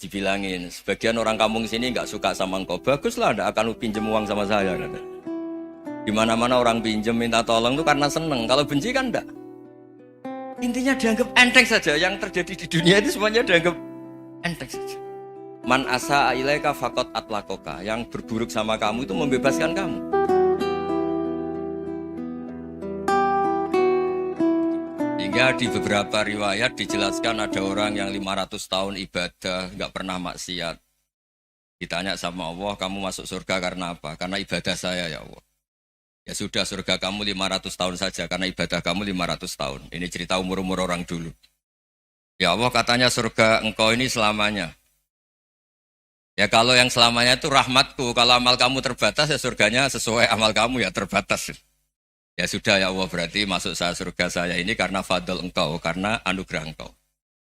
dibilangin, sebagian orang kampung sini nggak suka sama engkau. Baguslah, nggak akan pinjem uang sama saya. Kata. Di mana-mana orang pinjem minta tolong tuh karena seneng. Kalau benci kan enggak. Intinya dianggap enteng saja. Yang terjadi di dunia itu semuanya dianggap enteng saja. Man asa ilaika faqat atlakoka. Yang berburuk sama kamu itu membebaskan kamu. Sehingga di beberapa riwayat dijelaskan ada orang yang 500 tahun ibadah, nggak pernah maksiat. Ditanya sama Allah, kamu masuk surga karena apa? Karena ibadah saya ya Allah. Ya sudah, surga kamu 500 tahun saja, karena ibadah kamu 500 tahun. Ini cerita umur-umur orang dulu. Ya Allah, katanya surga engkau ini selamanya. Ya kalau yang selamanya itu rahmatku, kalau amal kamu terbatas ya surganya sesuai amal kamu ya terbatas. Ya sudah ya Allah, berarti masuk saya surga saya ini karena fadl engkau, karena anugerah engkau.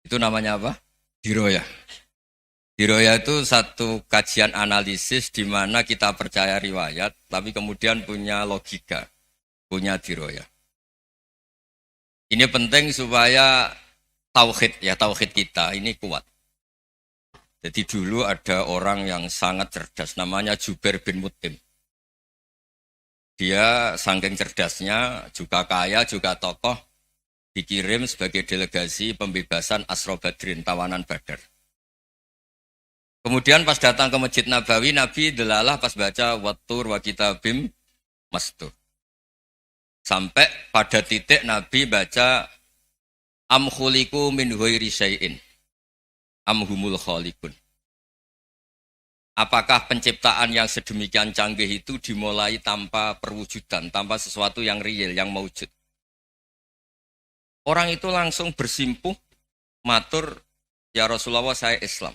Itu namanya apa? Diroyah. Diroyah itu satu kajian analisis di mana kita percaya riwayat, tapi kemudian punya logika, punya diroyah. Ini penting supaya tauhid kita ini kuat. Jadi dulu ada orang yang sangat cerdas, namanya Jubair bin Mut'im. Dia saking cerdasnya, juga kaya, juga tokoh, dikirim sebagai delegasi pembebasan Asra Badrin, tawanan Badar. Kemudian pas datang ke Masjid Nabawi, Nabi delalah pas baca Wattur wa kitabim mastur. Sampai pada titik Nabi baca Am khuliku min ghairi syai'in am humul khaliqun. Apakah penciptaan yang sedemikian canggih itu dimulai tanpa perwujudan, tanpa sesuatu yang real, yang maujud? Orang itu langsung bersimpuh, matur, ya Rasulullah saya Islam.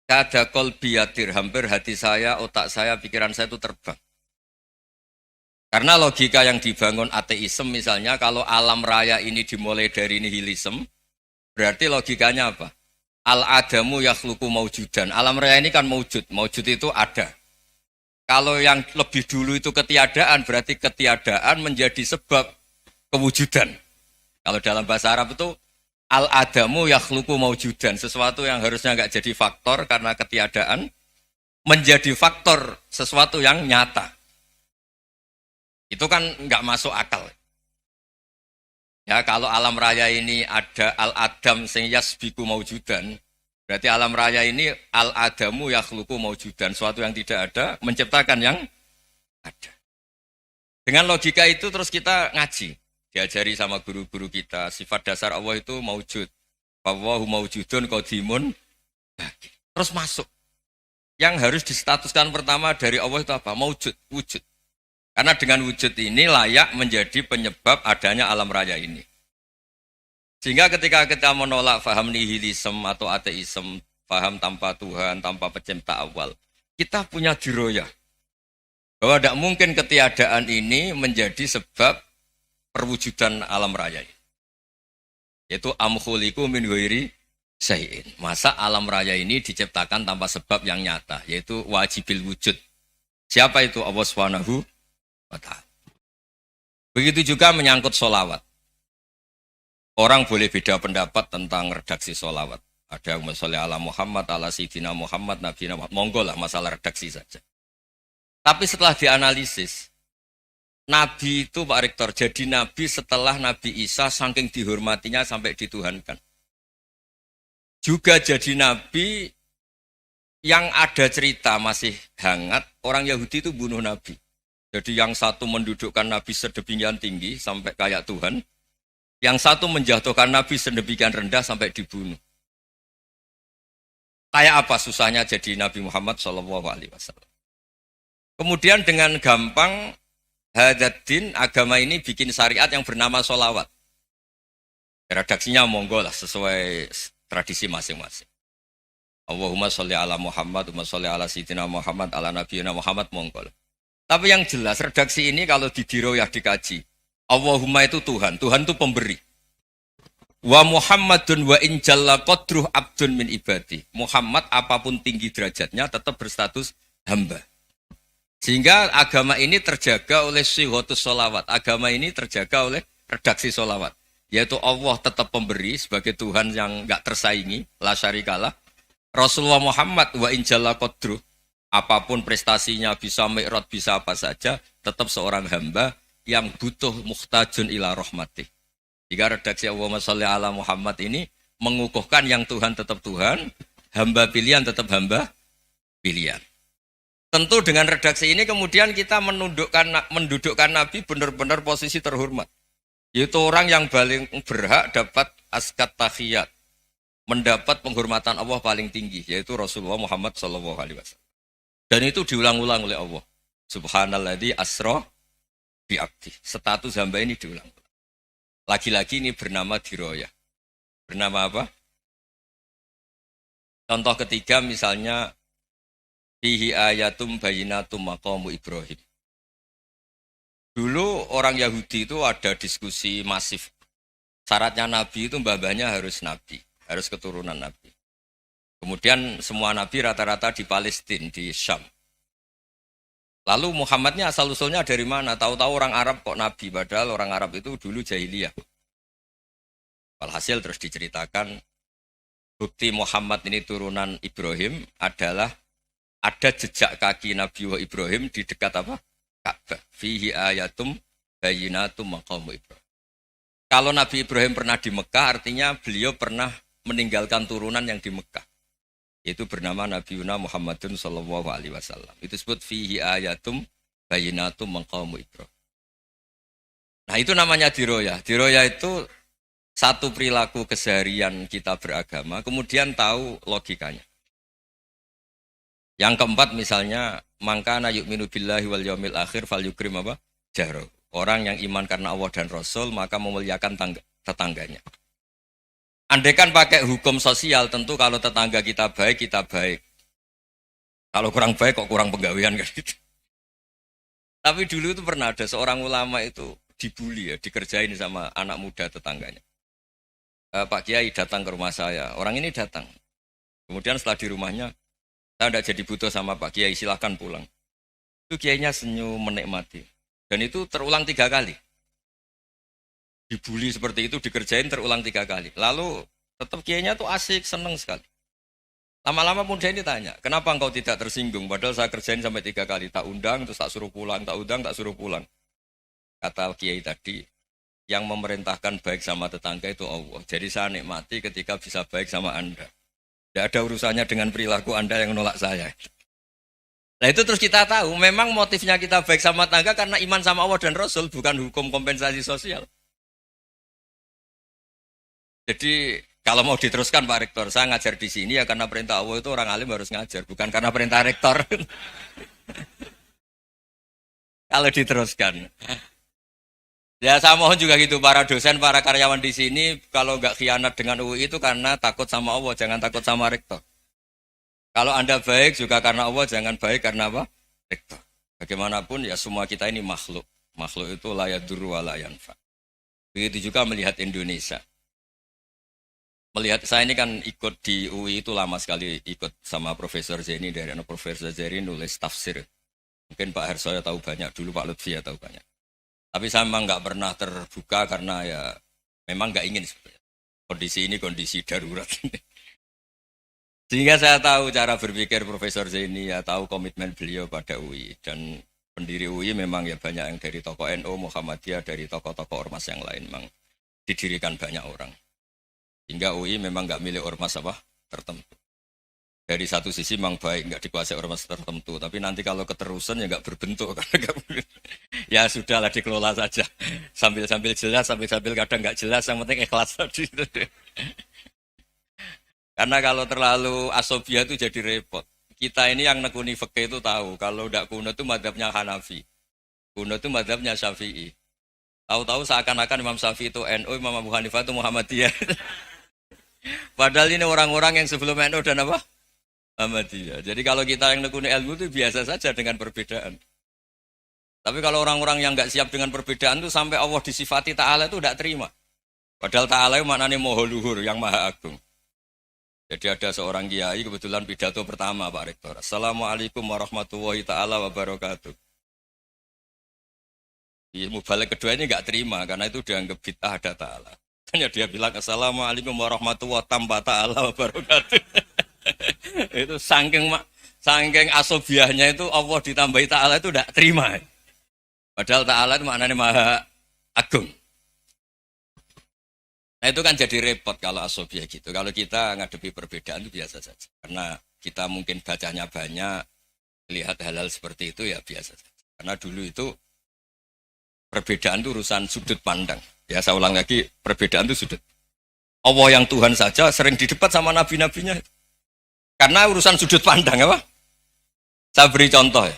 Kada qalbi yatir, hampir hati saya, otak saya, pikiran saya itu terbang. Karena logika yang dibangun ateisme misalnya, kalau alam raya ini dimulai dari nihilisme, berarti logikanya apa? Al-adamu yakhluqu maujudan. Alam raya ini kan maujud. Maujud itu ada. Kalau yang lebih dulu itu ketiadaan, berarti ketiadaan menjadi sebab kewujudan. Kalau dalam bahasa Arab itu al-adamu yakhluqu maujudan. Sesuatu yang harusnya nggak jadi faktor karena ketiadaan, menjadi faktor sesuatu yang nyata. Itu kan nggak masuk akal. Ya, kalau alam raya ini ada al-adam sing yasbiku maujudan, berarti alam raya ini al-adamu yakhluqu maujudan, suatu yang tidak ada menciptakan yang ada. Dengan logika itu terus kita ngaji, diajari sama guru-guru kita, sifat dasar Allah itu maujud. Wallahu maujudun qadimun. Terus masuk. Yang harus distatuskan pertama dari Allah itu apa? Maujud, wujud. Karena dengan wujud ini layak menjadi penyebab adanya alam raya ini. Sehingga ketika kita menolak faham nihilisme atau ateisme, faham tanpa Tuhan, tanpa pencipta awal, kita punya diroyah. Bahwa tidak mungkin ketiadaan ini menjadi sebab perwujudan alam raya ini. Yaitu amkhuliku min ghairi syai'in. Masa alam raya ini diciptakan tanpa sebab yang nyata, yaitu wajibil wujud. Siapa itu? Allah Subhanahu wa ta'ala. Begitu juga menyangkut sholawat. Orang boleh beda pendapat tentang redaksi sholawat. Ada yang sholli ala Muhammad, ala Sayyidina Muhammad, Nabi Muhammad. Monggo lah masalah redaksi saja. Tapi setelah dianalisis, Nabi itu Pak Rektor, jadi Nabi setelah Nabi Isa saking dihormatinya sampai dituhankan. Juga jadi Nabi yang ada cerita masih hangat, orang Yahudi itu bunuh Nabi. Jadi yang satu mendudukkan Nabi sedemikian tinggi sampai kayak Tuhan. Yang satu menjatuhkan Nabi sedemikian rendah sampai dibunuh. Kayak apa susahnya jadi Nabi Muhammad SAW. Kemudian dengan gampang Hadaddin agama ini bikin syariat yang bernama sholawat. Redaksinya monggo lah sesuai tradisi masing-masing. Allahumma sholli ala Muhammad, Allahumma sholli ala Sayyidina Muhammad, ala Nabiyina Muhammad, monggo lah. Tapi yang jelas redaksi ini kalau didiroyah dikaji, Allahumma itu Tuhan, Tuhan itu pemberi. Wa Muhammadun wa in jalla qadruh abdun min ibadi. Muhammad apapun tinggi derajatnya tetap berstatus hamba. Sehingga agama ini terjaga oleh sighatus sholawat. Agama ini terjaga oleh redaksi sholawat. Yaitu Allah tetap pemberi sebagai Tuhan yang enggak tersaingi, la syarikalah. Rasulullah Muhammad wa injalla qadru, apapun prestasinya bisa mi'raj bisa apa saja, tetap seorang hamba yang butuh muhtajun ila rahmatih. Jika redaksi Allahumma sholli ala Muhammad ini mengukuhkan yang Tuhan tetap Tuhan, hamba pilihan tetap hamba pilihan. Tentu dengan redaksi ini kemudian kita mendudukkan Nabi benar-benar posisi terhormat. Yaitu orang yang paling berhak dapat askat tahiyat, mendapat penghormatan Allah paling tinggi, yaitu Rasulullah Muhammad SAW. Dan itu diulang-ulang oleh Allah. Subhanalladzi asra bi'abdi. Status hamba ini diulang. Lagi-lagi ini bernama diroyah. Bernama apa? Contoh ketiga misalnya fihi ayatum bayinatum maqamu Ibrahim. Dulu orang Yahudi itu ada diskusi masif. Syaratnya Nabi itu mbah-mbahnya harus Nabi, harus keturunan Nabi. Kemudian semua Nabi rata-rata di Palestina, di Syam. Lalu Muhammadnya asal-usulnya dari mana? Tahu-tahu orang Arab kok Nabi, padahal orang Arab itu dulu jahiliyah. Walhasil terus diceritakan, bukti Muhammad ini turunan Ibrahim adalah ada jejak kaki Nabi Ibrahim di dekat apa? Ka'bah. Fihi ayatum bayinatum maqamu Ibrahim. Kalau Nabi Ibrahim pernah di Mekah, artinya beliau pernah meninggalkan turunan yang di Mekah. Yaitu bernama Nabi Muhammadun sallallahu alaihi wasallam. Itu disebut fihi ayatum bayinatum maqamu Ibrahim. Nah itu namanya diroyah. Diroyah itu satu perilaku keseharian kita beragama, kemudian tahu logikanya. Yang keempat misalnya, mangkana yu'minu billahi wal yaumil akhir fal yukrim apa? Jaro. Orang yang iman karena Allah dan Rasul, maka memuliakan tetangganya. Andaikan pakai hukum sosial, tentu kalau tetangga kita baik, kita baik. Kalau kurang baik, kok kurang penggawean kan gitu. Tapi dulu itu pernah ada seorang ulama itu dibully ya, dikerjain sama anak muda tetangganya. Pak Kiai datang ke rumah saya, orang ini datang. Kemudian setelah di rumahnya, saya tidak jadi butuh sama Pak Kiai, silahkan pulang. Itu Kiainya senyum menikmati. Dan itu terulang 3 kali. Dibully seperti itu, dikerjain terulang 3 kali. Lalu tetap Kiainya tuh asik, seneng sekali. Lama-lama muda ini tanya, kenapa engkau tidak tersinggung? Padahal saya kerjain sampai 3 kali. Tak undang, terus tak suruh pulang, tak undang, tak suruh pulang. Kata Kiai tadi, yang memerintahkan baik sama tetangga itu Allah. Jadi saya nikmati ketika bisa baik sama Anda. Tidak ada urusannya dengan perilaku Anda yang menolak saya. Nah itu terus kita tahu, memang motifnya kita baik sama tetangga karena iman sama Allah dan Rasul, bukan hukum kompensasi sosial. Jadi kalau mau diteruskan Pak Rektor, saya ngajar di sini ya karena perintah Allah itu orang alim harus ngajar, bukan karena perintah Rektor. Kalau diteruskan. Ya saya mohon juga gitu, para dosen, para karyawan di sini, kalau nggak khianat dengan UI itu karena takut sama Allah, jangan takut sama Rektor. Kalau Anda baik juga karena Allah, jangan baik karena apa? Rektor. Bagaimanapun ya semua kita ini makhluk. Makhluk itu la yadurru wa la yanfa. Begitu juga melihat Indonesia. Melihat saya ini kan ikut di UI itu lama sekali, ikut sama Profesor Zeni, dari Profesor Zeni nulis tafsir. Mungkin Pak Hersoyo tahu banyak, dulu Pak Lutfi ya tahu banyak. Tapi saya memang nggak pernah terbuka karena ya memang nggak ingin sebenarnya. Kondisi ini kondisi darurat ini. Sehingga saya tahu cara berpikir Profesor Zeni, ya tahu komitmen beliau pada UI. Dan pendiri UI memang ya banyak yang dari tokoh NU, Muhammadiyah, dari tokoh-tokoh ormas yang lain memang didirikan banyak orang. Hingga UI memang nggak milik ormas apa tertentu. Dari satu sisi memang baik, nggak dikuasai ormas tertentu. Tapi nanti kalau keterusan ya nggak berbentuk. Ya sudahlah dikelola saja. Sambil-sambil jelas, sambil-sambil kadang nggak jelas. Yang penting ikhlas tadi. Karena kalau terlalu asobia itu jadi repot. Kita ini yang nekuni fikih itu tahu. Kalau tidak kuno itu madhabnya Hanafi. Kuno itu madhabnya Syafi'i. Tahu-tahu seakan-akan Imam Syafi'i itu NU, Imam Abu Hanifah itu Muhammadiyah. Padahal ini orang-orang yang sebelum NU dan apa? Muhammadiyah. Jadi kalau kita yang nekuni ilmu itu biasa saja dengan perbedaan. Tapi kalau orang-orang yang nggak siap dengan perbedaan itu sampai Allah disifati Ta'ala itu tidak terima. Padahal Ta'ala itu maknanya Maha Luhur, yang Maha Agung. Jadi ada seorang kiai kebetulan pidato pertama Pak Rektor. Assalamualaikum warahmatullahi ta'ala wabarakatuh. Di mubalik kedua ini nggak terima karena itu dianggap bid'ah ada Ta'ala. Hanya dia bilang Assalamualaikum warahmatullahi ta'ala wabarakatuh. Itu saking asobiahnya itu Allah ditambahi Ta'ala itu tidak terima. Padahal Ta'ala itu maknanya maha agung. Nah itu kan jadi repot kalau asobiah gitu. Kalau kita ngadepi perbedaan itu biasa saja. Karena kita mungkin bacanya banyak, lihat hal-hal seperti itu ya biasa saja. Karena dulu itu perbedaan itu urusan sudut pandang. Ya saya ulang lagi, perbedaan itu sudut. Allah yang Tuhan saja sering didebat sama nabi-nabinya. Karena urusan sudut pandang apa? Saya beri contoh ya.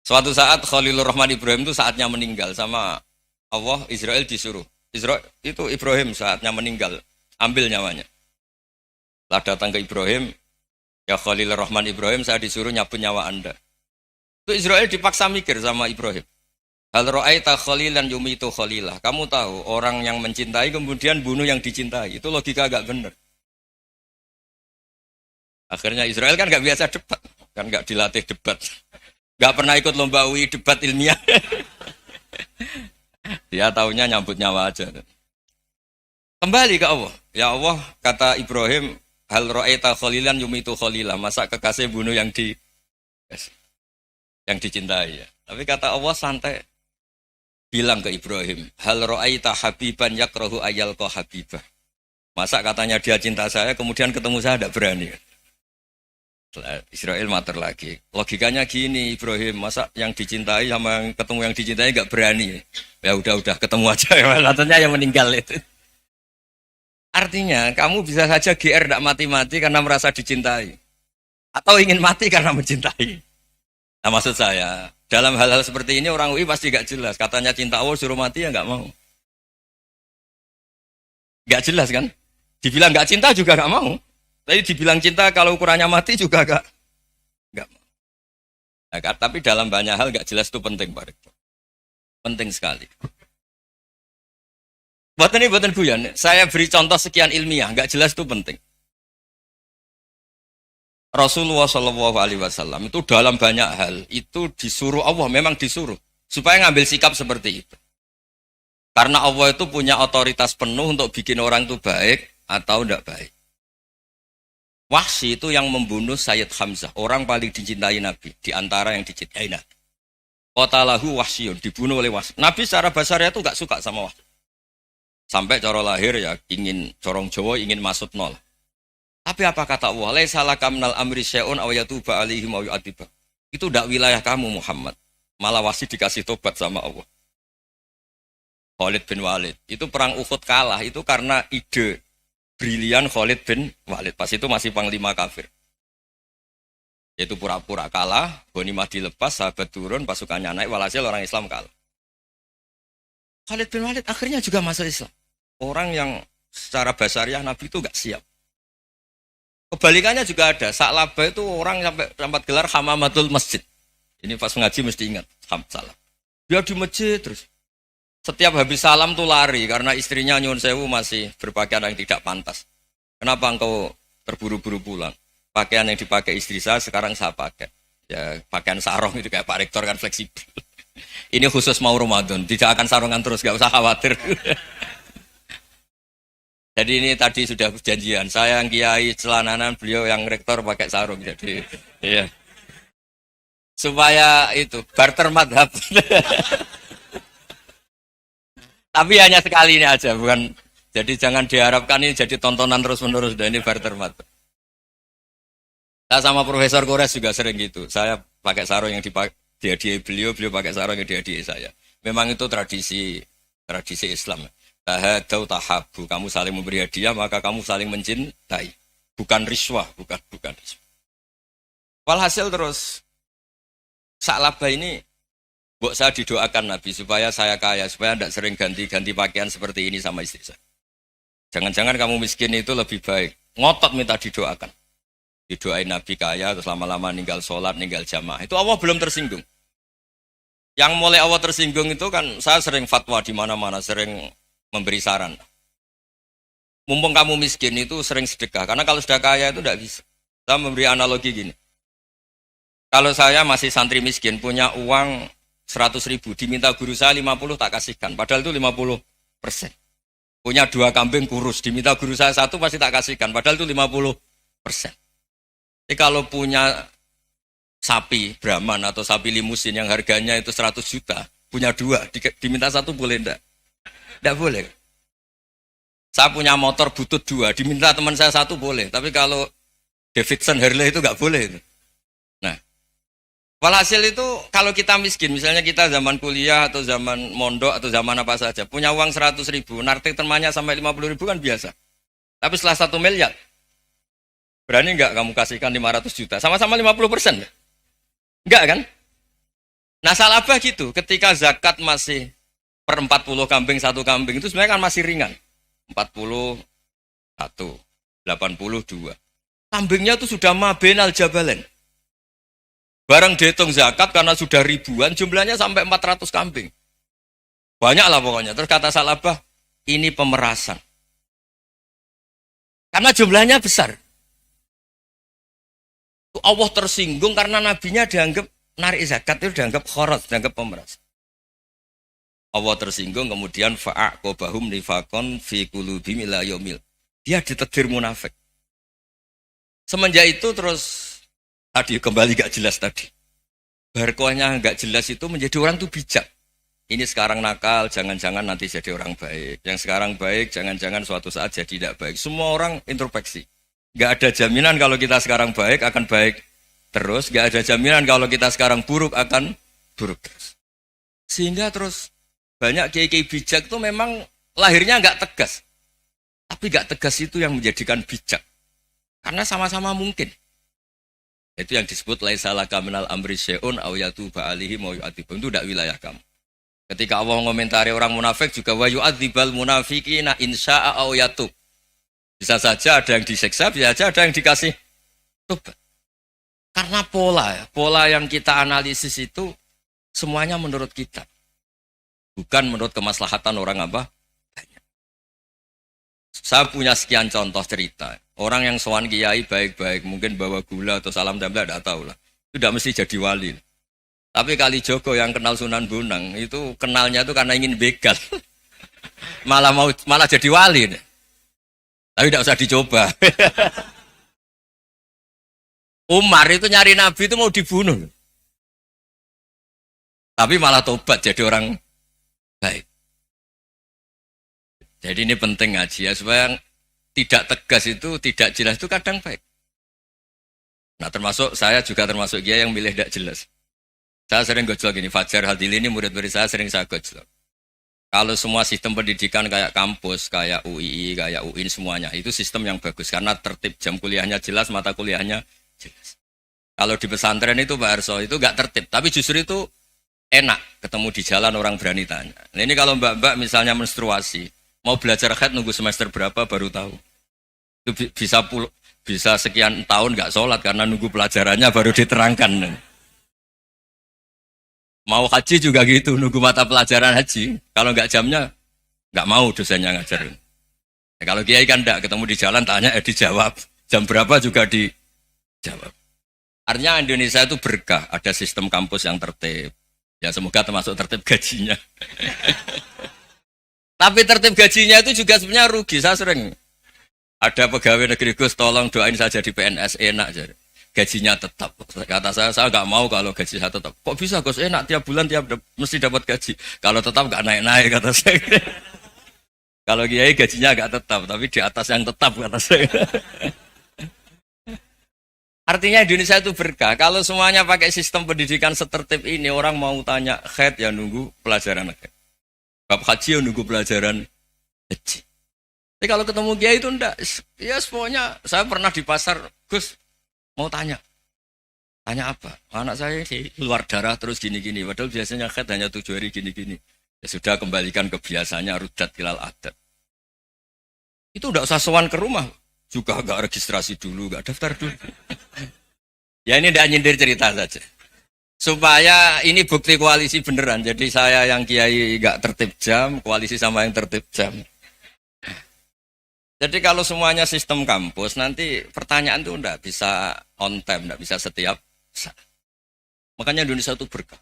Suatu saat Khalilur Rahman Ibrahim itu saatnya meninggal sama Allah, Israel disuruh. Israel itu Ibrahim saatnya meninggal, ambil nyawanya. Lah datang ke Ibrahim, ya Khalilur Rahman Ibrahim, saya disuruh nyabut nyawa Anda. Itu Israel dipaksa mikir sama Ibrahim. Hal ra'aita khalilan yumitu khalilah. Kamu tahu orang yang mencintai kemudian bunuh yang dicintai. Itu logika agak benar. Akhirnya Israel kan gak biasa debat. Kan gak dilatih debat. Gak pernah ikut lomba UI debat ilmiah. Dia taunya nyambut nyawa aja. Kembali ke Allah. Ya Allah, kata Ibrahim, hal ra'aita khalilan yumitu khalilah. Masa kekasih bunuh yang dicintai ya. Tapi kata Allah santai. Bilang ke Ibrahim, hal ra'aita habiban yakrahu ayyalqa habibah. Masa katanya dia cinta saya, kemudian ketemu saya tidak berani. Israel mater lagi. Logikanya gini Ibrahim, masa yang dicintai sama yang ketemu yang dicintai nggak berani. Ya udah ketemu aja. Katanya yang meninggal itu. Artinya kamu bisa saja GR tidak mati-mati karena merasa dicintai. Atau ingin mati karena mencintai. Nah maksud saya, dalam hal-hal seperti ini orang UI pasti gak jelas. Katanya cinta Allah suruh mati ya gak mau. Gak jelas kan? Dibilang gak cinta juga gak mau. Tapi dibilang cinta kalau ukurannya mati juga gak mau. Nah, tapi dalam banyak hal gak jelas itu penting Pak Rektor. Penting sekali. Buatan guyon. Saya beri contoh sekian ilmiah. Gak jelas itu penting. Rasulullah Shallallahu Alaihi Wasallam itu dalam banyak hal itu disuruh Allah, memang disuruh supaya ngambil sikap seperti itu. Karena Allah itu punya otoritas penuh untuk bikin orang itu baik atau tidak baik. Wahsy itu yang membunuh Sayyid Hamzah, orang paling dicintai Nabi di antara yang dicintai Nabi. Qatalahu Wahsyun, dibunuh oleh Wahsy. Nabi secara basarnya itu nggak suka sama Wahsy. Sampai cara lahir ya ingin corong Jawa ingin masuk nol. Tapi apa kata Allah? Laisa laka minal amri syai'un aw yatuba alaihim aw yu'adziba. Itu tidak wilayah kamu Muhammad. Malah Wahsy dikasih tobat sama Allah. Khalid bin Walid. Itu perang Uhud kalah itu karena ide brilian Khalid bin Walid. Pas itu masih panglima kafir. Yaitu pura-pura kalah, ghanimah dilepas, sahabat turun, pasukannya naik, walhasil orang Islam kalah. Khalid bin Walid akhirnya juga masuk Islam. Orang yang secara basariah Nabi itu gak siap. Kebalikannya juga ada. Sa'labah itu orang sampai tempat gelar hamamatul masjid. Ini pas ngaji mesti ingat. Salam. Dia di masjid terus. Setiap habis salam tuh lari. Karena istrinya nyuwun sewu masih berpakaian yang tidak pantas. Kenapa engkau terburu-buru pulang? Pakaian yang dipakai istri saya sekarang saya pakai. Ya pakaian sarung itu kayak Pak Rektor kan fleksibel. Ini khusus mau Ramadan. Tidak akan sarungan terus. Gak usah khawatir. Jadi ini tadi sudah perjanjian. Saya yang kiai celananan, beliau yang rektor pakai sarung. Jadi, iya. Supaya itu barter madhab. Tapi hanya sekali ini aja, bukan. Jadi jangan diharapkan ini jadi tontonan terus-menerus. Dan ini barter madhab. Saya sama Profesor Kores juga sering gitu. Saya pakai sarung yang dihadiahi beliau pakai sarung yang dihadiahi saya. Memang itu tradisi Islam. Tahadau tahabu, kamu saling memberi hadiah maka kamu saling mencintai, bukan riswah, bukan riswah. Walhasil terus Sa'labah ini mbok saya didoakan Nabi supaya saya kaya, supaya tidak sering ganti pakaian seperti ini sama istri saya. Jangan-jangan kamu miskin itu lebih baik. Ngotot minta didoakan. Didoain Nabi kaya terus lama-lama ninggal sholat, ninggal jamaah. Itu Allah belum tersinggung. Yang mulai Allah tersinggung itu kan saya sering fatwa di mana-mana, sering memberi saran. Mumpung kamu miskin itu sering sedekah. Karena kalau sudah kaya itu tidak bisa. Saya memberi analogi gini. Kalau saya masih santri miskin, punya uang 100.000, diminta guru saya 50 tak kasihkan. Padahal itu 50%. Punya 2 kambing kurus, diminta guru saya 1 pasti tak kasihkan. Padahal itu 50%. Tapi kalau punya sapi Brahman atau sapi limusin yang harganya itu 100 juta, punya dua, diminta satu boleh enggak? Enggak boleh. Saya punya motor butut dua, diminta teman saya satu boleh. Tapi kalau Davidson Harley itu enggak boleh. Nah, walhasil itu kalau kita miskin, misalnya kita zaman kuliah atau zaman mondok atau zaman apa saja, punya uang 100 ribu, narik temannya sampai 50 ribu kan biasa. Tapi setelah 1 miliar, berani enggak kamu kasihkan 500 juta? Sama-sama 50%. Enggak kan? Nah salah apa gitu, ketika zakat masih per 40 kambing, satu kambing, itu sebenarnya kan masih ringan. 41, 82. Kambingnya itu sudah mabenal jabalen. Barang dihitung zakat karena sudah ribuan, jumlahnya sampai 400 kambing. Banyak lah pokoknya. Terus kata Salabah, ini pemerasan. Karena jumlahnya besar. Allah tersinggung karena nabinya dianggap narik zakat itu dianggap khorat, dianggap pemerasan. Allah tersinggung kemudian fa'aqobahum nifakon fi qulubihim ila yaumil. Dia ditegur munafik. Semenjak itu terus tadi kembali gak jelas tadi. Barkohnya gak jelas itu menjadi orang tuh bijak. Ini sekarang nakal, jangan-jangan nanti jadi orang baik. Yang sekarang baik, jangan-jangan suatu saat jadi tidak baik. Semua orang introspeksi. Gak ada jaminan kalau kita sekarang baik akan baik terus. Gak ada jaminan kalau kita sekarang buruk akan buruk terus. Sehingga terus banyak kiai-kiai bijak itu memang lahirnya gak tegas. Tapi gak tegas itu yang menjadikan bijak. Karena sama-sama mungkin. Itu yang disebut laisa laka minal amri syai'un aw yatuba alaihi wa yu'adzibum. Itu tidak wilayah kamu. Ketika Allah mengomentari orang munafik juga wa yu'adzibal munafiqina insya'a aw yatub. Bisa saja ada yang disiksa, bisa saja ada yang dikasih tobat. Karena pola yang kita analisis itu semuanya menurut kita. Bukan menurut kemaslahatan orang apa? Banyak. Saya punya sekian contoh cerita. Orang yang sowan kiai baik-baik, mungkin bawa gula atau salam tempel, tidak tahu lah. Itu tidak mesti jadi wali. Tapi Kali Joko yang kenal Sunan Bonang, itu kenalnya itu karena ingin begal. malah jadi wali. Tapi tidak usah dicoba. Umar itu nyari Nabi itu mau dibunuh. Tapi malah tobat jadi orang baik. Jadi ini penting ngaji ya, supaya tidak tegas itu, tidak jelas itu kadang baik. Nah termasuk saya juga termasuk dia yang milih tidak jelas. Saya sering gojlok gini, Fajar Hadili ini murid-murid saya sering saya gojlok. Kalau semua sistem pendidikan kayak kampus, kayak UII, kayak UIN semuanya, itu sistem yang bagus. Karena tertib jam kuliahnya jelas, mata kuliahnya jelas. Kalau di pesantren itu Pak Arso, itu gak tertib. Tapi justru itu enak, ketemu di jalan orang berani tanya. Nah ini kalau mbak-mbak misalnya menstruasi, mau belajar haid nunggu semester berapa baru tahu. Itu bisa sekian tahun gak sholat karena nunggu pelajarannya baru diterangkan. Mau haji juga gitu, nunggu mata pelajaran haji. Kalau nggak jamnya, nggak mau dosennya ngajar. Ya, kalau kiai kan enggak, ketemu di jalan tanya, dijawab. Jam berapa juga dijawab. Artinya Indonesia itu berkah, ada sistem kampus yang tertib. Ya semoga termasuk tertib gajinya. Tapi tertib gajinya itu juga sebenarnya rugi. Saya sering ada pegawai negeri Gus, tolong doain saja di PNS enak jadi. Gajinya tetap. Kata saya nggak mau kalau gaji saya tetap. Kok bisa Gus enak tiap bulan mesti dapat gaji. Kalau tetap nggak naik-naik kata saya. Kalau kiai gajinya nggak tetap, tapi di atas yang tetap kata saya. Artinya Indonesia itu berkah. Kalau semuanya pakai sistem pendidikan setertib ini, orang mau tanya haid ya nunggu pelajaran haid. Bab haji ya nunggu pelajaran haji. Tapi kalau ketemu kiai itu enggak. Ya pokoknya saya pernah di pasar, Gus mau tanya apa? Anak saya sih keluar darah terus gini-gini. Padahal biasanya haid hanya 7 hari gini-gini. Ya sudah kembalikan ke biasanya rudat ilal adat. Itu udah usah sowan ke rumah. Juga gak registrasi dulu, gak daftar dulu. Ya ini udah nyindir cerita saja. Supaya ini bukti koalisi beneran. Jadi saya yang kiai gak tertib jam, koalisi sama yang tertib jam. Jadi kalau semuanya sistem kampus, nanti pertanyaan itu enggak bisa on time, enggak bisa setiap saat. Makanya Indonesia itu berkah.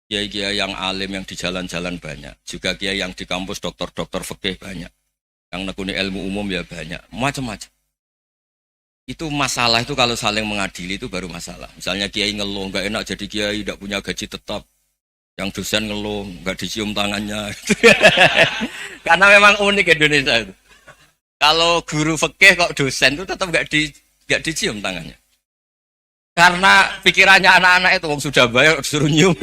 Kiai-kiai yang alim yang di jalan-jalan banyak. Juga kiai yang di kampus dokter-dokter fikih banyak. Yang nekuni ilmu umum ya banyak. Macam-macam. Itu masalah itu kalau saling mengadili itu baru masalah. Misalnya kiai ngeluh, nggak enak jadi kiai, tidak punya gaji tetap. Yang dosen ngeluh, nggak dicium tangannya. Karena memang unik Indonesia itu. Kalau guru fikih kok dosen itu tetap nggak dicium tangannya. Karena pikirannya anak-anak itu, wong sudah bayar disuruh nyium.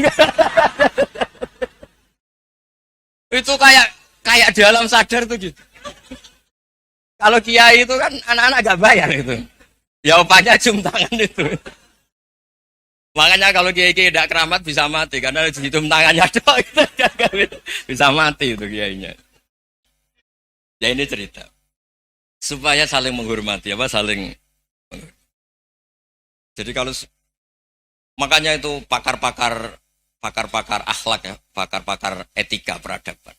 Itu kayak di alam sadar tuh gitu. Kalau kiai itu kan anak-anak gak bayar itu. Ya opanya cium tangan itu. Makanya kalau kiai-kiai tidak keramat bisa mati karena cium tangannya doang itu bisa mati itu kiainya. Ya ini cerita supaya saling menghormati apa saling. Jadi kalau makanya itu pakar-pakar akhlak ya, pakar-pakar etika peradaban.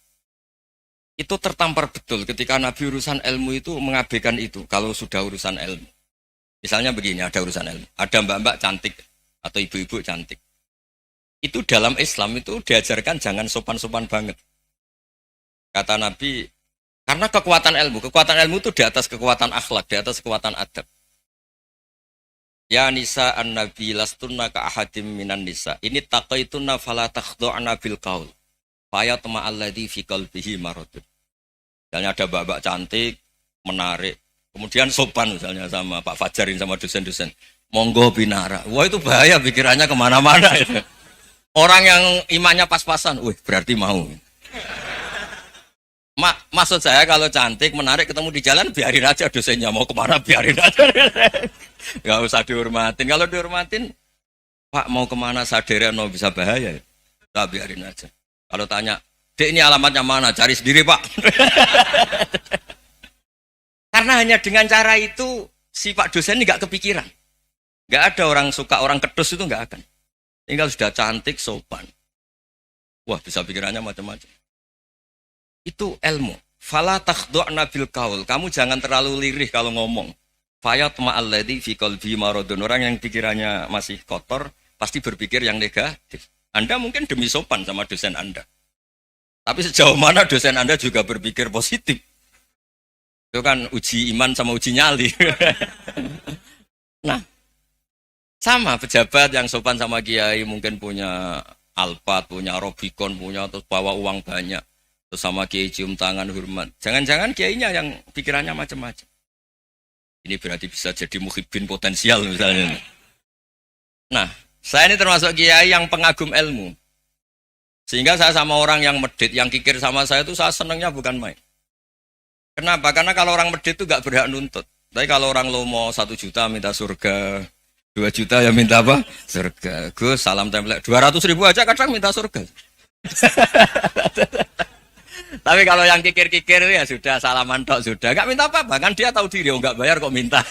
Itu tertampar betul ketika Nabi urusan ilmu itu mengabaikan itu kalau sudah urusan ilmu. Misalnya begini, ada urusan ilmu, ada mbak-mbak cantik atau ibu-ibu cantik. Itu dalam Islam itu diajarkan jangan sopan-sopan banget. Kata Nabi, karena kekuatan ilmu itu di atas kekuatan akhlak, di atas kekuatan adab. Ya nisa an-nabi lastunna ka ahadim minan nisa. Ini taqaitunna fala takhdu'na bil qaul. Fayatma alladhi fi qalbihi maradun. Misalnya ada mbak-mbak cantik, menarik. Kemudian sopan misalnya sama Pak Fajarin sama dosen-dosen. Monggo binara. Wah itu bahaya pikirannya kemana-mana itu. Orang yang imannya pas-pasan, wih berarti mau. Maksud saya kalau cantik, menarik ketemu di jalan biarin aja dosennya mau kemana biarin aja. Gak usah dihormatin. Kalau dihormatin, Pak mau kemana sadereno bisa bahaya. Nah, biarin aja. Kalau tanya, Dek ini alamatnya mana? Cari sendiri Pak. Karena hanya dengan cara itu si Pak dosen ini gak kepikiran. Gak ada orang suka orang kedus itu gak akan. Tinggal sudah cantik, sopan. Wah bisa pikirannya macam-macam. Itu ilmu. Fala takhdu'na bil qaul. Kamu jangan terlalu lirih kalau ngomong. Fayat ma'alladhi fi qalbi maradun. Orang yang pikirannya masih kotor pasti berpikir yang negatif. Anda mungkin demi sopan sama dosen Anda. Tapi sejauh mana dosen Anda juga berpikir positif. Itu kan uji iman sama uji nyali. Nah, sama pejabat yang sopan sama kiai mungkin punya Alphard, punya Robicon, punya terus bawa uang banyak. Terus sama kiai cium tangan hormat. Jangan-jangan kiainya yang pikirannya macam-macam. Ini berarti bisa jadi muhibbin potensial misalnya. Nah, saya ini termasuk kiai yang pengagum ilmu. Sehingga saya sama orang yang medit, yang kikir sama saya itu saya senangnya bukan main. Kenapa? Karena kalau orang medit itu gak berhak nuntut. Tapi kalau orang lomo 1 juta minta surga, 2 juta ya minta apa? Surga. Gus salam template 200.000 aja kadang minta surga. Tapi kalau yang kikir-kikir ya sudah salaman tok sudah. Gak minta apa-apa kan dia tahu diri gak bayar kok minta.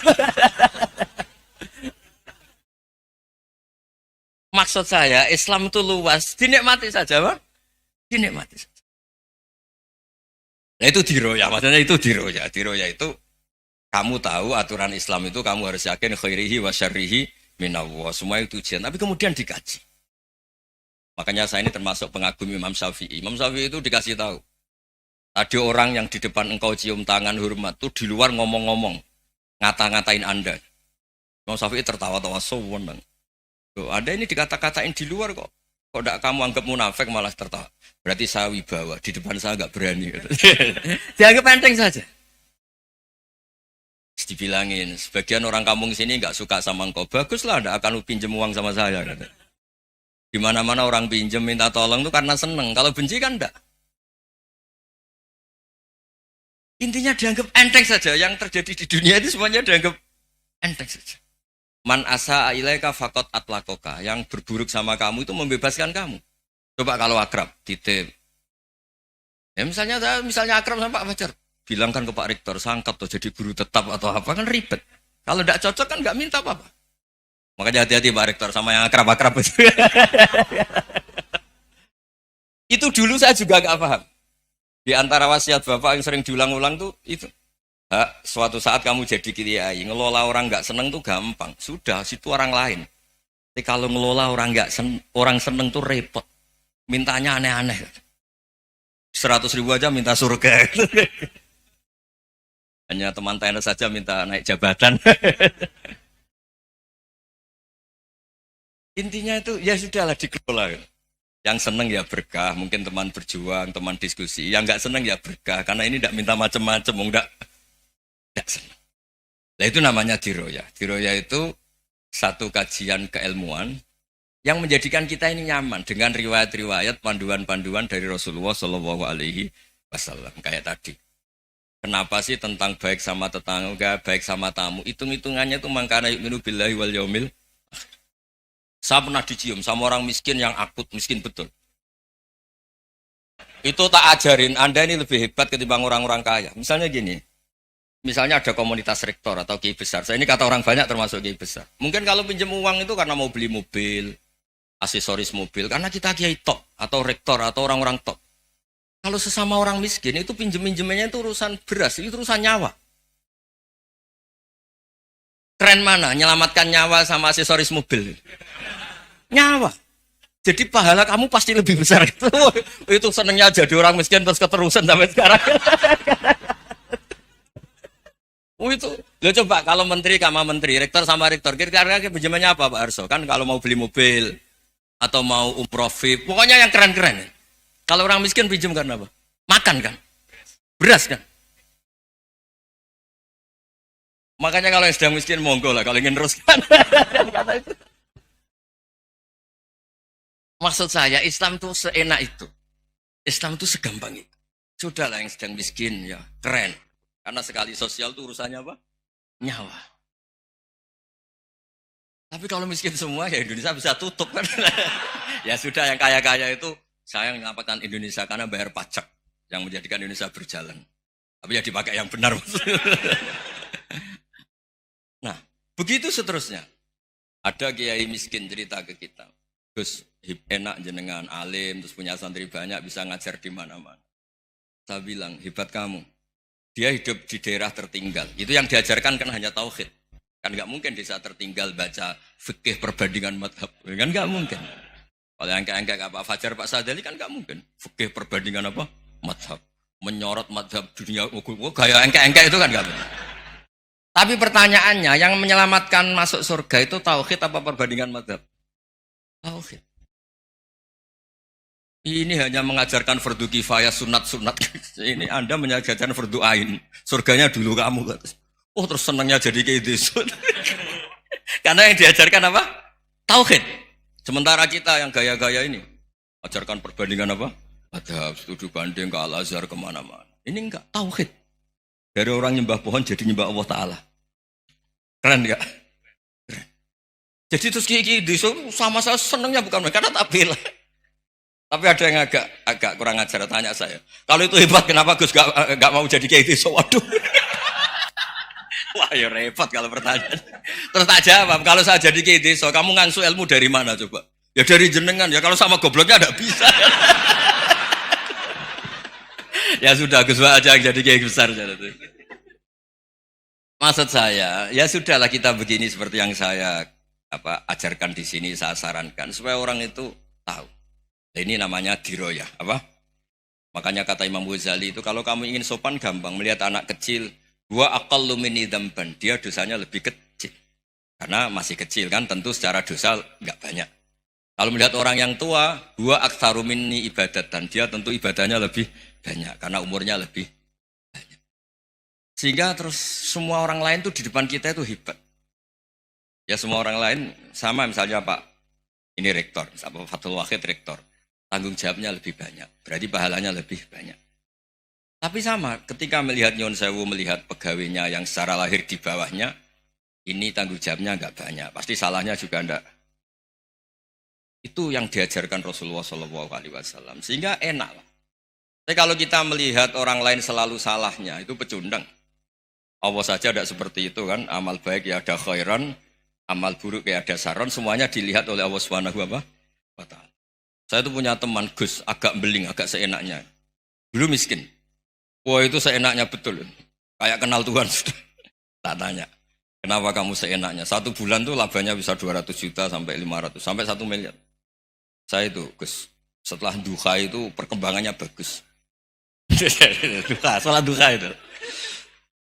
Maksud saya Islam itu luas, dinikmati saja, Pak. Dinikmati saja. Nah itu diroya, maksudnya itu diroya. Diroya itu kamu tahu aturan Islam itu kamu harus yakin khairihi wa syarrihi minallah. Semua itu ujian, tapi kemudian dikaji. Makanya saya ini termasuk pengagum Imam Syafi'i. Imam Syafi'i itu dikasih tahu. Ada orang yang di depan engkau cium tangan hormat tuh di luar ngomong-ngomong, ngata-ngatain Anda. Imam Syafi'i tertawa-tawa sowan. Ada ini dikata-katain di luar kok. Kok tidak kamu anggap munafik malah tertawa. Berarti saya wibawa, di depan saya nggak berani. Dianggap enteng saja. Dibilangin, sebagian orang kampung sini nggak suka sama engkau. Baguslah, tidak akan pinjam uang sama saya. Di mana-mana orang pinjam minta tolong itu karena seneng. Kalau benci kan enggak. Intinya dianggap enteng saja. Yang terjadi di dunia itu semuanya dianggap enteng saja. Man asa ilaika faqat atlakoka. Yang berburuk sama kamu itu membebaskan kamu. Coba kalau akrab, titip. Ya misalnya akrab sama Pak Fajar. Bilangkan ke Pak Rektor, sangkat tuh jadi guru tetap atau apa, kan ribet. Kalau tidak cocok kan nggak minta apa-apa. Makanya hati-hati Pak Rektor sama yang akrab-akrab itu. Itu dulu saya juga nggak paham. Di antara wasiat Bapak yang sering diulang-ulang tuh itu. Suatu saat kamu jadi kiai, ngelola orang nggak seneng tuh gampang. Sudah, situ orang lain. Tapi kalau ngelola orang orang seneng tuh repot. Mintanya aneh-aneh. 100.000 aja minta surga. Hanya teman tenis saja minta naik jabatan. Intinya itu ya sudahlah dikelola. Yang seneng ya berkah, mungkin teman berjuang, teman diskusi. Yang nggak seneng ya berkah, karena ini tidak minta macam-macam, nggak seneng. Nah itu namanya diroya. Diroya itu satu kajian keilmuan yang menjadikan kita ini nyaman dengan riwayat-riwayat, panduan-panduan dari Rasulullah Shallallahu Alaihi Wasallam. Kayak tadi. Kenapa sih tentang baik sama tetangga, baik sama tamu? Hitung-hitungannya itu mangkana yu'minu billahi wal yaumil. Saya pernah dicium sama orang miskin yang akut, miskin betul. Itu tak ajarin, Anda ini lebih hebat ketimbang orang-orang kaya. Misalnya gini, misalnya ada komunitas rektor atau kiai besar. Saya ini kata orang banyak termasuk kiai besar. Mungkin kalau pinjam uang itu karena mau beli mobil, aksesoris mobil, karena kita kiai top atau rektor atau orang-orang top. Kalau sesama orang miskin itu pinjem-pinjemannya itu urusan beras, itu urusan nyawa. Keren mana? Nyelamatkan nyawa sama aksesoris mobil. Nyawa. Jadi pahala kamu pasti lebih besar itu. Itu senengnya jadi orang miskin terus keterusan sampai sekarang. Itu. Lo coba kalau menteri sama menteri, rektor sama rektor, kira-kira pinjamannya apa Pak Arso? Kan kalau mau beli mobil atau mau umroh VIP, pokoknya yang keren-keren. Kalau orang miskin pinjam karena apa? Makan kan? Beras kan? Makanya kalau yang sedang miskin monggo lah, kalau ingin teruskan. Maksud saya Islam itu seenak itu. Islam itu segampang itu. Sudahlah yang sedang miskin ya keren. Karena sekali sosial itu urusannya apa? Nyawa. Tapi kalau miskin semua ya Indonesia bisa tutup kan. Ya sudah yang kaya-kaya itu saya menyelamatkan Indonesia karena bayar pajak yang menjadikan Indonesia berjalan. Tapi ya dipakai yang benar. Nah, begitu seterusnya. Ada kiai miskin cerita ke kita. Gus, enak jenengan alim, terus punya santri banyak, bisa ngajar di mana-mana. Saya bilang, hebat kamu. Dia hidup di daerah tertinggal. Itu yang diajarkan kan hanya tauhid. Kan nggak mungkin desa tertinggal baca fikih perbandingan madhab. Kan nggak mungkin. Kalau yang kayak Pak Fajar, Pak Sadali kan nggak mungkin. Fikih perbandingan apa? Madhab. Menyorot madhab dunia. Kayak engkek-engkek itu kan nggak mungkin. Tapi pertanyaannya, yang menyelamatkan masuk surga itu tauhid apa perbandingan madhab? Tauhid. Ini hanya mengajarkan fardu kifayah, sunat-sunat. Ini Anda mengajarkan fardu ain. Surganya dulu kamu. Oh terus senangnya jadi kayak gitu. Karena yang diajarkan apa? Tauhid. Sementara kita yang gaya-gaya ini, ajarkan perbandingan apa? Madhab, studi banding ke Al-Azhar kemana-mana. Ini enggak, tauhid. Dari orang nyembah pohon jadi nyembah Allah Ta'ala. Keren enggak? Keren. Jadi terus kiki sama saya senangnya bukan karena tak bela. Tapi ada yang agak kurang ajar, tanya saya. Kalau itu hebat, kenapa Gus gak mau jadi kayak gitu? Waduh. Wah ya repot kalau pertanyaan. Terus tak jawab, kalau saya jadi kayak gitu, kamu ngangsu ilmu dari mana coba? Ya dari jenengan, ya kalau sama gobloknya ada bisa. Ya sudah, Gus aja jadi kayak besar. Maksud saya, ya sudahlah kita begini seperti yang saya ajarkan di sini, saya sarankan. Supaya orang itu tahu. Ini namanya diroyah, apa? Makanya kata Imam Ghazali itu kalau kamu ingin sopan gampang melihat anak kecil, gua aqallu minni dzamban, dia dosanya lebih kecil. Karena masih kecil kan, tentu secara dosa enggak banyak. Kalau melihat orang yang tua, gua aktsaru minni ibadatan, dia tentu ibadahnya lebih banyak karena umurnya lebih banyak. Sehingga terus semua orang lain tuh di depan kita itu hebat. Ya semua orang lain sama misalnya Pak ini rektor, Pak Fathul Wahid rektor. Tanggung jawabnya lebih banyak, berarti pahalanya lebih banyak. Tapi sama, ketika melihat Nyon Sewu, melihat pegawainya yang secara lahir di bawahnya, ini tanggung jawabnya enggak banyak, pasti salahnya juga enggak. Itu yang diajarkan Rasulullah SAW, sehingga enak lah. Tapi kalau kita melihat orang lain selalu salahnya, itu pecundang. Allah saja tidak seperti itu kan, amal baik ya ada khairan, amal buruk ya ada saron, semuanya dilihat oleh Allah Subhanahu wa Ta'ala. Saya itu punya teman Gus, agak beling, agak seenaknya. Dulu miskin. Wah itu seenaknya betul. Kayak kenal Tuhan sudah. Tak tanya, kenapa kamu seenaknya? 1 bulan tuh labanya bisa 200 juta sampai 500, sampai 1 miliar. Saya itu Gus, setelah duha itu perkembangannya bagus. Duha, sholat duha itu.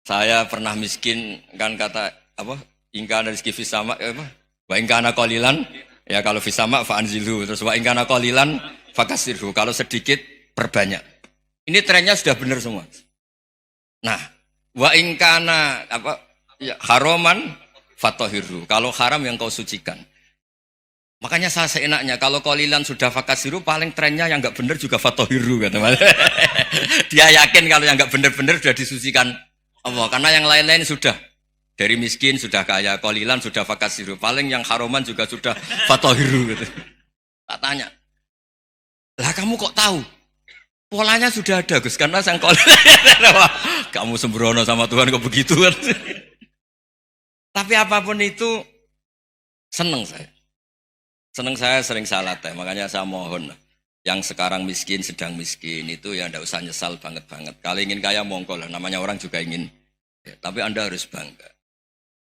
Saya pernah miskin kan kata apa? Ingkana rizki fisama apa? Wa ingkana qalilan ya kalau fisama fa anzilhu terus wa ingkana qalilan fakasirhu kalau sedikit perbanyak. Ini trennya sudah benar semua. Nah, wa ingkana apa ya, haroman fatohiru. Kalau haram yang kau sucikan. Makanya saya seenaknya kalau qalilan sudah fakasiru paling trennya yang enggak benar juga fatohiru kata Mas. Dia yakin kalau yang enggak benar-benar sudah disucikan Allah karena yang lain-lain sudah dari miskin sudah kaya, qalilan sudah fakasiru. Paling yang haroman juga sudah fatohiru gitu. Tak tanya. Lah kamu kok tahu? Polanya sudah ada Gus karena sang kamu sembrono sama Tuhan kok begitu kan. Tapi apapun itu seneng saya. Seneng saya sering salah teh, makanya saya mohon yang sekarang miskin sedang miskin itu ya ndak usah nyesal banget-banget. Kalau ingin kaya monggo lah, namanya orang juga ingin. Ya, tapi Anda harus bangga.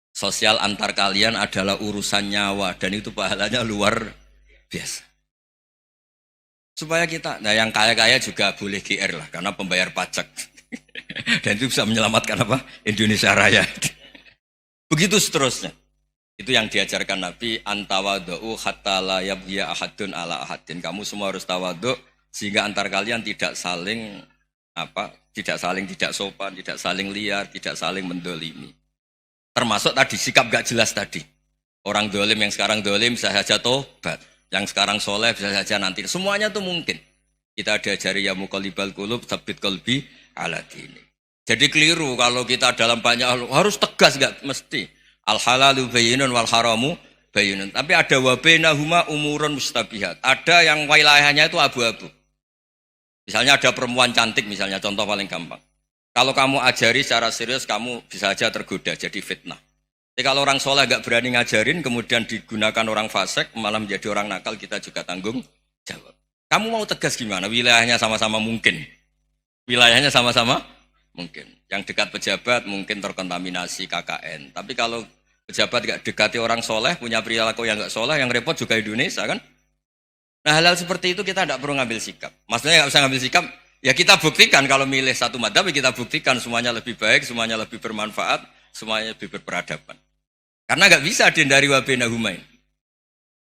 Sosial antar kalian adalah urusan nyawa dan itu pahalanya luar biasa. Supaya kita, nah yang kaya-kaya juga boleh GR lah, karena pembayar pajak. Dan itu bisa menyelamatkan apa? Indonesia Raya. Begitu seterusnya. Itu yang diajarkan Nabi, antawadu'u hatta la yabghiya ahadun ala ahadin. Kamu semua harus tawadhu, sehingga antar kalian tidak saling tidak sopan, tidak saling liar, tidak saling mendolimi. Termasuk tadi, sikap gak jelas tadi. Orang dolim yang sekarang dolim, bisa saja tobat. Yang sekarang soleh bisa saja nanti. Semuanya itu mungkin. Kita diajari ya muqallibal qulub tsabbit qalbi ala dini. Jadi keliru kalau kita dalam banyak hal harus tegas enggak mesti. Al halalu bayyinun wal haramu bayyinun. Tapi ada wa bainahuma umurun mustabihat. Ada yang wilayahnya itu abu-abu. Misalnya ada perempuan cantik misalnya contoh paling gampang. Kalau kamu ajari secara serius kamu bisa saja tergoda jadi fitnah. Jadi kalau orang soleh gak berani ngajarin, kemudian digunakan orang fasik, malah menjadi orang nakal, kita juga tanggung jawab. Kamu mau tegas gimana? Wilayahnya sama-sama mungkin. Wilayahnya sama-sama mungkin. Yang dekat pejabat mungkin terkontaminasi KKN. Tapi kalau pejabat gak dekati orang soleh, punya perilaku yang gak soleh, yang repot juga Indonesia kan? Nah hal-hal seperti itu kita tidak perlu ngambil sikap. Maksudnya gak usah ngambil sikap, ya kita buktikan kalau milih satu madzhab, kita buktikan semuanya lebih baik, semuanya lebih bermanfaat, semuanya lebih berperadaban. Karena nggak bisa dihindari wabena humain.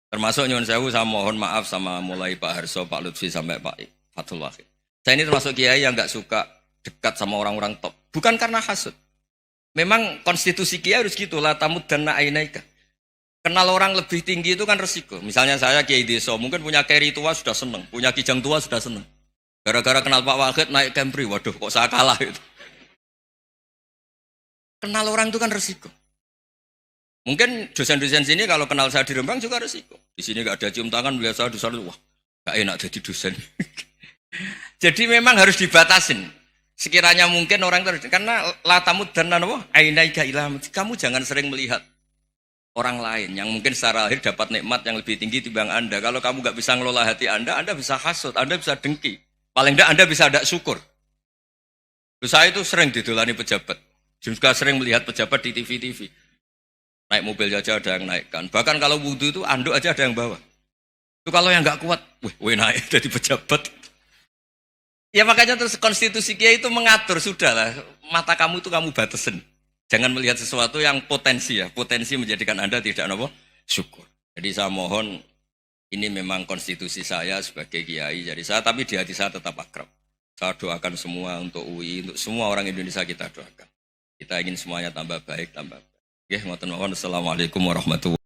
Termasuk nyuwun sewu saya mohon maaf sama mulai Pak Harso, Pak Lutfi sampai Pak Fathul Wahid. Saya ini termasuk kiai yang nggak suka dekat sama orang-orang top. Bukan karena hasud. Memang konstitusi kiai harus gitu lah tamud dan na'inaika. Kenal orang lebih tinggi itu kan resiko. Misalnya saya kiai desa, mungkin punya keri tua sudah seneng, punya kijang tua sudah seneng. Gara-gara kenal Pak Wahid naik Camry, waduh kok saya kalah itu. Kenal orang itu kan resiko. Mungkin dosen-dosen sini kalau kenal saya di Rembang juga resiko. Di sini gak ada cium tangan, melihat saya di sana, wah gak enak jadi dosen. Jadi memang harus dibatasin. Sekiranya mungkin orang terus, karena latamud dan nanawa, ainaika ilham. Kamu jangan sering melihat orang lain yang mungkin secara lahir dapat nikmat yang lebih tinggi timbang Anda. Kalau kamu gak bisa ngelola hati Anda bisa hasut, Anda bisa dengki. Paling tidak Anda bisa ada syukur. Saya itu sering didolani pejabat. Juga sering melihat pejabat di TV-TV. Naik mobil aja ada yang naikkan. Bahkan kalau wudhu itu anduk aja ada yang bawa. Itu kalau yang nggak kuat, weh naik jadi pejabat. Ya makanya terus konstitusi kiai itu mengatur sudahlah. Mata kamu itu kamu batasin. Jangan melihat sesuatu yang potensi ya. Potensi menjadikan Anda tidak apa syukur. Jadi saya mohon ini memang konstitusi saya sebagai kiai. Jadi saya tapi di hati saya tetap akrab. Saya doakan semua untuk UI, untuk semua orang Indonesia kita doakan. Kita ingin semuanya tambah baik, tambah baik. Assalamualaikum warahmatullahi wabarakatuh.